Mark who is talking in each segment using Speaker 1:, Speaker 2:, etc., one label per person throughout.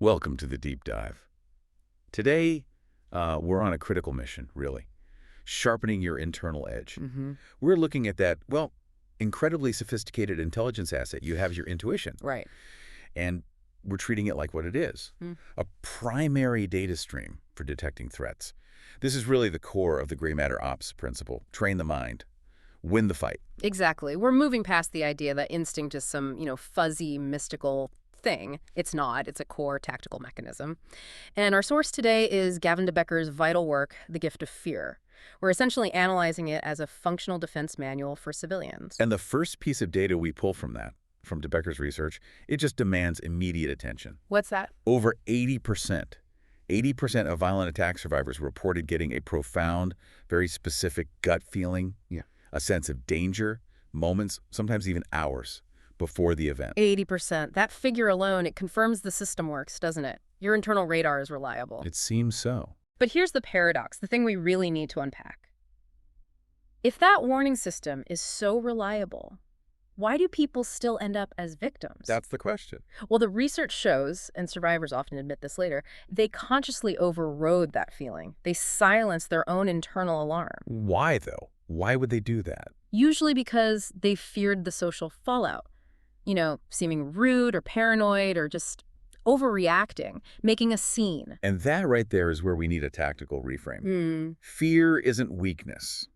Speaker 1: Welcome to the deep dive. Today, we're on a critical mission, really. Sharpening your internal edge. We're looking at that, well, incredibly sophisticated intelligence asset. You have your intuition.
Speaker 2: Right.
Speaker 1: And we're treating it like what it is. A primary data stream for detecting threats. This is really the core of the gray matter ops principle. Train the mind. Win the fight.
Speaker 2: Exactly. We're moving past the idea that instinct is some, fuzzy, mystical thing. It's not. It's a core tactical mechanism. And our source today is Gavin de Becker's vital work, The Gift of Fear. We're essentially analyzing it as a functional defense manual for civilians.
Speaker 1: And the first piece of data we pull from that, from de Becker's research, it just demands immediate attention.
Speaker 2: What's that?
Speaker 1: Over 80% of violent attack survivors reported getting a profound, very specific gut feeling, a sense of danger, moments, sometimes even hours before the event.
Speaker 2: 80%. That figure alone, it confirms the system works, doesn't it? Your internal radar is reliable.
Speaker 1: It seems so.
Speaker 2: But here's the paradox, the thing we really need to unpack. If that warning system is so reliable, why do people still end up as victims?
Speaker 1: That's the question.
Speaker 2: Well, the research shows, and survivors often admit this later, they consciously overrode that feeling. They silenced their own internal alarm.
Speaker 1: Why, though? Why would they do that?
Speaker 2: Usually because they feared the social fallout. Seeming rude or paranoid or just overreacting, making a scene.
Speaker 1: And that right there is where we need a tactical reframe. Fear isn't weakness.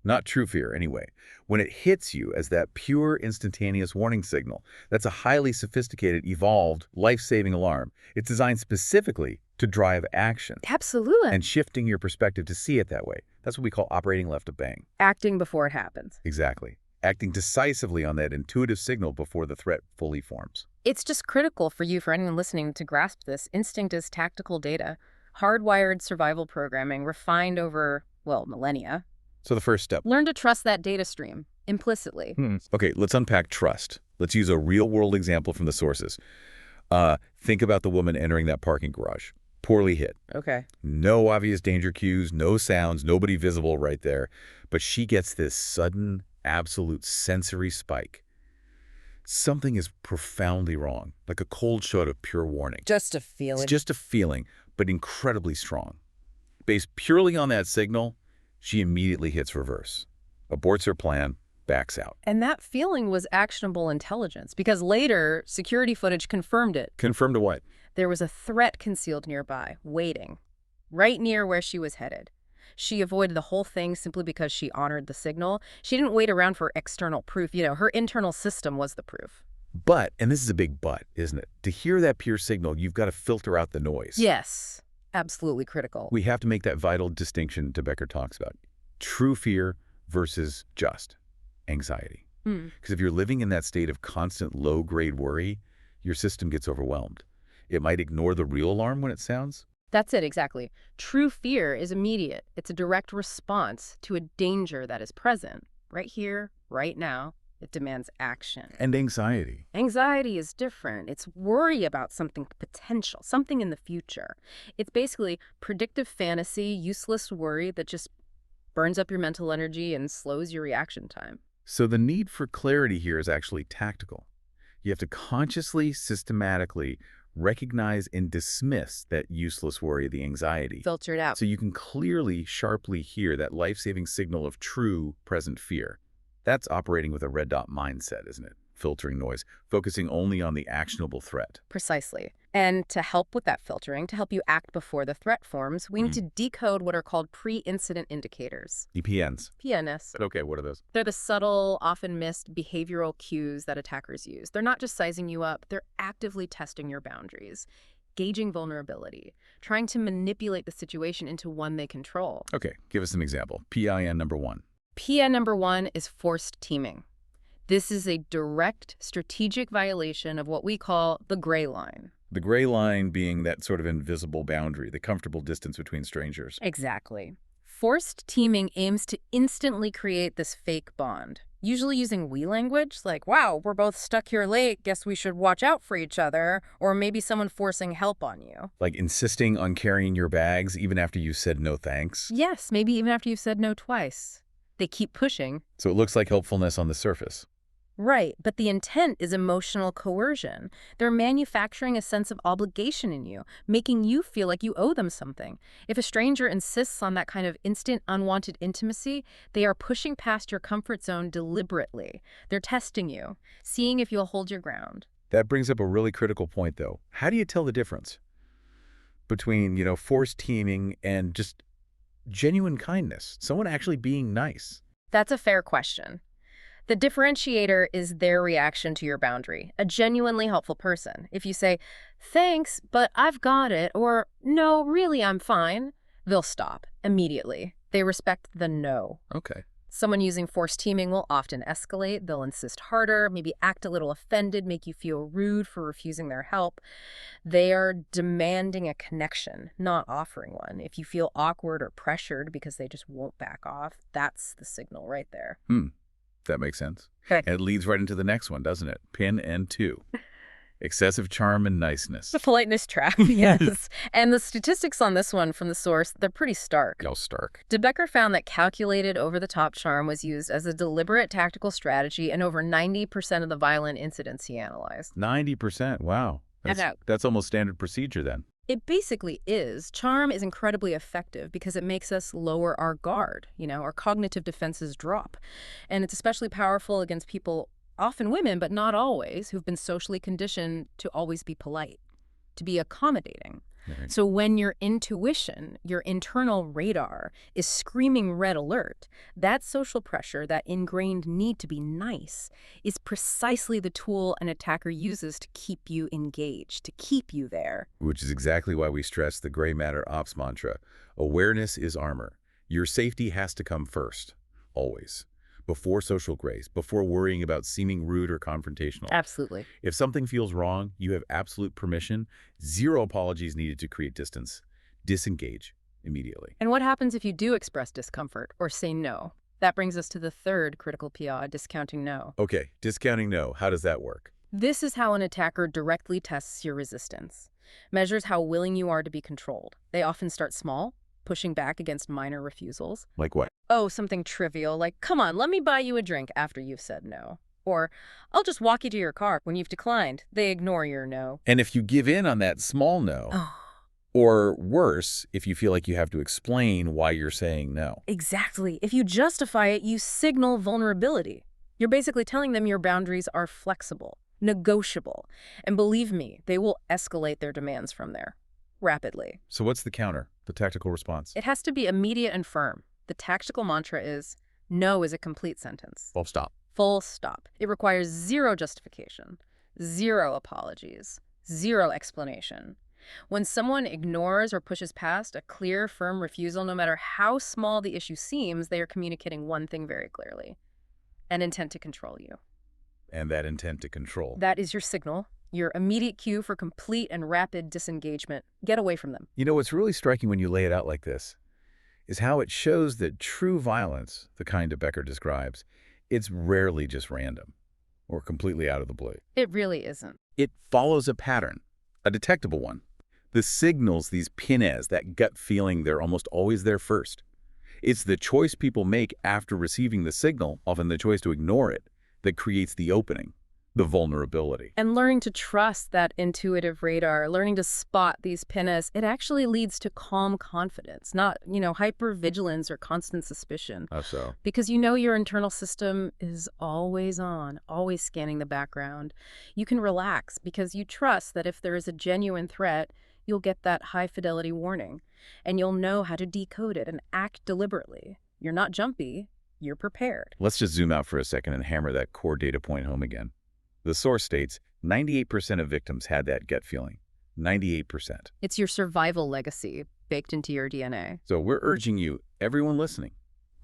Speaker 1: Not true fear, anyway. When it hits you as that pure, instantaneous warning signal, that's a highly sophisticated, evolved, life-saving alarm. It's designed specifically to drive action.
Speaker 2: Absolutely.
Speaker 1: And shifting your perspective to see it that way. That's what we call operating left of bang.
Speaker 2: Acting before it happens.
Speaker 1: Exactly. Acting decisively on that intuitive signal before the threat fully forms.
Speaker 2: It's just critical for anyone listening, to grasp this. Instinct is tactical data, hardwired survival programming, refined over, millennia.
Speaker 1: So the first step.
Speaker 2: Learn to trust that data stream, implicitly.
Speaker 1: Okay, let's unpack trust. Let's use a real-world example from the sources. Think about the woman entering that parking garage. Poorly hit.
Speaker 2: Okay.
Speaker 1: No obvious danger cues, no sounds, nobody visible right there. But she gets this sudden, absolute sensory spike. Something is profoundly wrong, like a cold shot of pure warning.
Speaker 2: Just a feeling.
Speaker 1: It's just a feeling, but incredibly strong. Based purely on that signal, she immediately hits reverse, aborts her plan, backs out.
Speaker 2: And that feeling was actionable intelligence, because later, security footage confirmed it.
Speaker 1: Confirmed to what?
Speaker 2: There was a threat concealed nearby, waiting, right near where she was headed. She avoided the whole thing simply because she honored the signal. She didn't wait around for external proof. Her internal system was the proof.
Speaker 1: But, and this is a big but, isn't it? To hear that pure signal, you've got to filter out the noise.
Speaker 2: Yes, absolutely critical.
Speaker 1: We have to make that vital distinction de Becker talks about. True fear versus just anxiety. Because if you're living in that state of constant low-grade worry, your system gets overwhelmed. It might ignore the real alarm when it sounds.
Speaker 2: That's it, exactly. True fear is immediate. It's a direct response to a danger that is present, right here, right now. It demands action.
Speaker 1: And anxiety.
Speaker 2: Anxiety is different. It's worry about something potential, something in the future. It's basically predictive fantasy, useless worry that just burns up your mental energy and slows your reaction time.
Speaker 1: So the need for clarity here is actually tactical. You have to consciously, systematically recognize and dismiss that useless worry, the anxiety.
Speaker 2: Filter it out.
Speaker 1: So you can clearly, sharply hear that life-saving signal of true present fear. That's operating with a red dot mindset, isn't it? Filtering noise, focusing only on the actionable threat.
Speaker 2: Precisely. And to help with that filtering, to help you act before the threat forms, we need to decode what are called pre-incident indicators.
Speaker 1: P.I.Ns.
Speaker 2: P.I.N.S.
Speaker 1: But okay, what are those?
Speaker 2: They're the subtle, often missed behavioral cues that attackers use. They're not just sizing you up, they're actively testing your boundaries, gauging vulnerability, trying to manipulate the situation into one they control.
Speaker 1: Okay, give us an example. P.I.N. number 1.
Speaker 2: P.I.N. number 1 is forced teaming. This is a direct strategic violation of what we call the gray line.
Speaker 1: The gray line being that sort of invisible boundary, the comfortable distance between strangers.
Speaker 2: Exactly. Forced teaming aims to instantly create this fake bond, usually using we language like, wow, we're both stuck here late, guess we should watch out for each other, or maybe someone forcing help on you.
Speaker 1: Like insisting on carrying your bags even after you said no thanks?
Speaker 2: Yes, maybe even after you've said no twice. They keep pushing.
Speaker 1: So it looks like helpfulness on the surface.
Speaker 2: Right, but the intent is emotional coercion. They're manufacturing a sense of obligation in you, making you feel like you owe them something. If a stranger insists on that kind of instant, unwanted intimacy, they are pushing past your comfort zone deliberately. They're testing you, seeing if you'll hold your ground.
Speaker 1: That brings up a really critical point, though. How do you tell the difference between, forced teaming and just genuine kindness, someone actually being nice?
Speaker 2: That's a fair question. The differentiator is their reaction to your boundary, a genuinely helpful person. If you say, thanks, but I've got it, or no, really, I'm fine, they'll stop immediately. They respect the no.
Speaker 1: Okay.
Speaker 2: Someone using forced teaming will often escalate. They'll insist harder, maybe act a little offended, make you feel rude for refusing their help. They are demanding a connection, not offering one. If you feel awkward or pressured because they just won't back off, that's the signal right there.
Speaker 1: That makes sense.
Speaker 2: Okay.
Speaker 1: And it leads right into the next one, doesn't it? P.I.N. 2. Excessive charm and niceness.
Speaker 2: The politeness trap, yes. And the statistics on this one from the source, they're pretty stark.
Speaker 1: Y'all stark.
Speaker 2: De Becker found that calculated over-the-top charm was used as a deliberate tactical strategy in over 90% of the violent incidents he analyzed.
Speaker 1: 90%. Wow. That's almost standard procedure then.
Speaker 2: It basically is. Charm is incredibly effective because it makes us lower our guard. Our cognitive defenses drop. And it's especially powerful against people, often women, but not always, who've been socially conditioned to always be polite, to be accommodating.
Speaker 1: Right.
Speaker 2: So when your intuition, your internal radar, is screaming red alert, that social pressure, that ingrained need to be nice, is precisely the tool an attacker uses to keep you engaged, to keep you there.
Speaker 1: Which is exactly why we stress the gray matter ops mantra. Awareness is armor. Your safety has to come first, always. Before social grace, before worrying about seeming rude or confrontational.
Speaker 2: Absolutely.
Speaker 1: If something feels wrong, you have absolute permission. Zero apologies needed to create distance. Disengage immediately.
Speaker 2: And what happens if you do express discomfort or say no? That brings us to the third critical P.I., discounting no.
Speaker 1: Okay, discounting no. How does that work?
Speaker 2: This is how an attacker directly tests your resistance, measures how willing you are to be controlled. They often start small, pushing back against minor refusals.
Speaker 1: Like what?
Speaker 2: Oh, something trivial, like, come on, let me buy you a drink after you've said no. Or, I'll just walk you to your car when you've declined. They ignore your no.
Speaker 1: And if you give in on that small no, or worse, if you feel like you have to explain why you're saying no.
Speaker 2: Exactly. If you justify it, you signal vulnerability. You're basically telling them your boundaries are flexible, negotiable. And believe me, they will escalate their demands from there, rapidly.
Speaker 1: So what's the counter, the tactical response?
Speaker 2: It has to be immediate and firm. The tactical mantra is, no is a complete sentence.
Speaker 1: Full stop.
Speaker 2: Full stop. It requires zero justification, zero apologies, zero explanation. When someone ignores or pushes past a clear, firm refusal, no matter how small the issue seems, they are communicating one thing very clearly: an intent to control you.
Speaker 1: And that intent to control.
Speaker 2: That is your signal, your immediate cue for complete and rapid disengagement. Get away from them.
Speaker 1: What's really striking when you lay it out like this is how it shows that true violence, the kind de Becker describes, it's rarely just random or completely out of the blue.
Speaker 2: It really isn't.
Speaker 1: It follows a pattern, a detectable one. The signals, these P.I.N., that gut feeling, they're almost always there first. It's the choice people make after receiving the signal, often the choice to ignore it, that creates the opening, the vulnerability.
Speaker 2: And learning to trust that intuitive radar, learning to spot these P.I.N., it actually leads to calm confidence, not, hypervigilance or constant suspicion.
Speaker 1: How so?
Speaker 2: Because your internal system is always on, always scanning the background. You can relax because you trust that if there is a genuine threat, you'll get that high-fidelity warning, and you'll know how to decode it and act deliberately. You're not jumpy, you're prepared.
Speaker 1: Let's just zoom out for a second and hammer that core data point home again. The source states 98% of victims had that gut feeling. 98%.
Speaker 2: It's your survival legacy baked into your DNA.
Speaker 1: So we're urging you, everyone listening,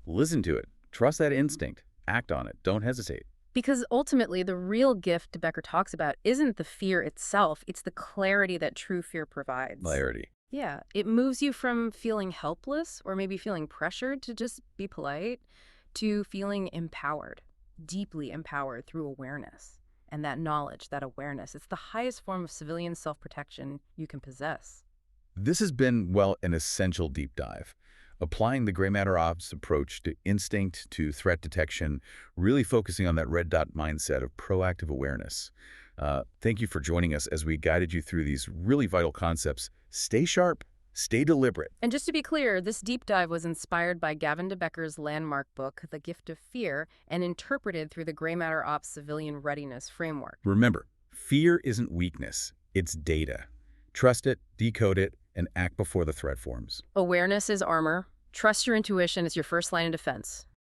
Speaker 1: listen to it. Trust that instinct. Act on it. Don't hesitate.
Speaker 2: Because ultimately, the real gift de Becker talks about isn't the fear itself, it's the clarity that true fear provides.
Speaker 1: Clarity.
Speaker 2: Yeah, it moves you from feeling helpless or maybe feeling pressured to just be polite to feeling empowered, deeply empowered through awareness. And that knowledge, that awareness, it's the highest form of civilian self-protection you can possess.
Speaker 1: This has been, well, an essential deep dive. applying the gray matter ops approach to instinct, to threat detection, really focusing on that red dot mindset of proactive awareness. Thank you for joining us as we guided you through these really vital concepts. Stay sharp, stay deliberate.
Speaker 2: And just to be clear, this deep dive was inspired by Gavin de Becker's landmark book, The Gift of Fear, and interpreted through the Gray Matter Ops Civilian Readiness Framework.
Speaker 1: Remember, fear isn't weakness, it's data. Trust it, decode it, and act before the threat forms.
Speaker 2: Awareness is armor. Trust your intuition as your first line of defense.